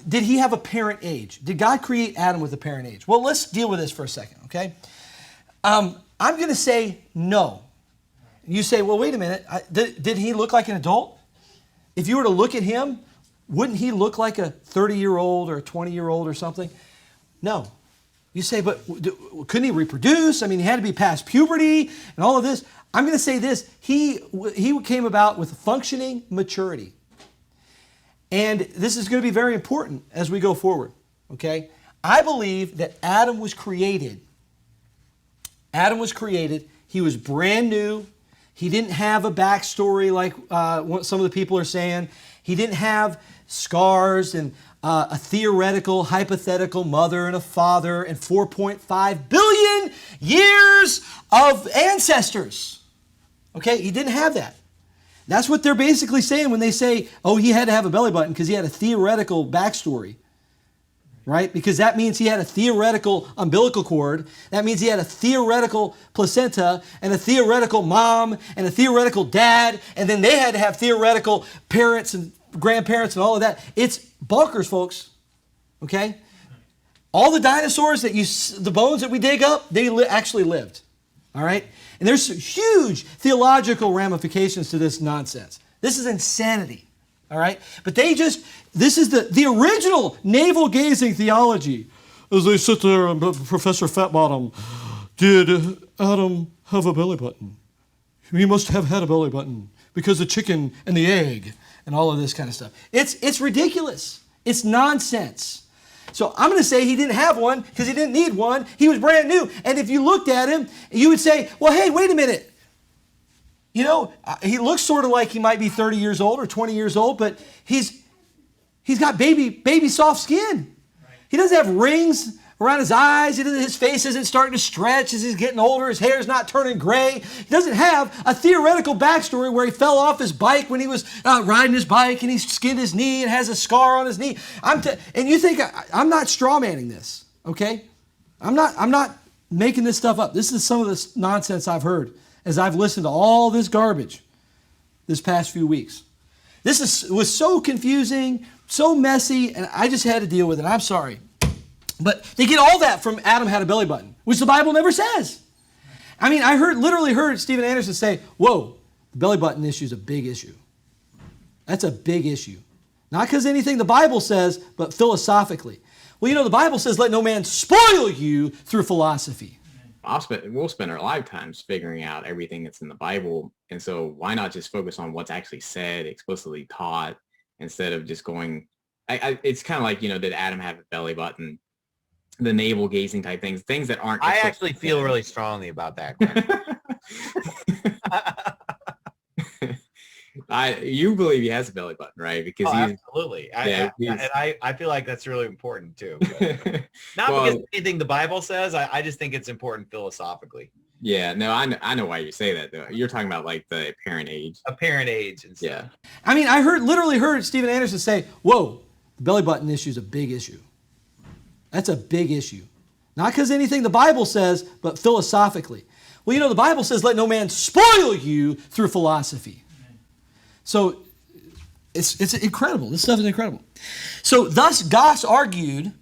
did he have a parent age? Did God create Adam with a parent age? Well, let's deal with this for a second, okay? I'm going to say no. You say, well, wait a minute. Did he look like an adult? If you were to look at him, wouldn't he look like a 30-year-old or a 20-year-old or something? No. You say, but couldn't he reproduce? I mean, he had to be past puberty and all of this. I'm going to say this. He came about with functioning maturity. And this is going to be very important as we go forward, okay? I believe that Adam was created. He was brand new. He didn't have a backstory like what some of the people are saying. He didn't have scars and a theoretical, hypothetical mother and a father and 4.5 billion years of ancestors. Okay, he didn't have that. That's what they're basically saying when they say, oh, he had to have a belly button because he had a theoretical backstory, right? Because that means he had a theoretical umbilical cord. That means he had a theoretical placenta and a theoretical mom and a theoretical dad, and then they had to have theoretical parents and grandparents and all of that. It's bonkers, folks, okay? All the dinosaurs the bones that we dig up, they actually lived, all right? And there's huge theological ramifications to this nonsense. This is insanity, all right? But this is the original navel-gazing theology. As they sit there, and Professor Fatbottom, did Adam have a belly button? He must have had a belly button because the chicken and the egg and all of this kind of stuff. It's ridiculous. It's nonsense. So I'm going to say he didn't have one because he didn't need one. He was brand new. And if you looked at him, you would say, well, hey, wait a minute. You know, he looks sort of like he might be 30 years old or 20 years old, but he's got baby soft skin. He doesn't have rings around his eyes. His face isn't starting to stretch as he's getting older. His hair's not turning gray. He doesn't have a theoretical backstory where he fell off his bike when he was riding his bike and he skinned his knee and has a scar on his knee. And you think I'm not strawmanning this, okay? I'm not making this stuff up. This is some of the nonsense I've heard as I've listened to all this garbage this past few weeks. Was so confusing, so messy, and I just had to deal with it. I'm sorry. But they get all that from Adam had a belly button, which the Bible never says. I mean, I literally heard Stephen Anderson say, whoa, the belly button issue is a big issue. That's a big issue. Not because anything the Bible says, but philosophically. Well, you know, the Bible says, let no man spoil you through philosophy. We'll spend our lifetimes figuring out everything that's in the Bible. And so why not just focus on what's actually said, explicitly taught, instead of just going, it's kind of like, you know, did Adam have a belly button? The navel gazing type things that aren't. I actually feel really strongly about that. You believe he has a belly button, right? Because absolutely. I feel like that's really important too. Not because of anything the Bible says. I just think it's important philosophically. Yeah, no, I know why you say that though. You're talking about like the apparent age. Apparent age and stuff. Yeah. I mean, I literally heard Stephen Anderson say, whoa, the belly button issue is a big issue. That's a big issue. Not because anything the Bible says, but philosophically. Well, you know, the Bible says, let no man spoil you through philosophy. So it's incredible. This stuff is incredible. So thus Goss argued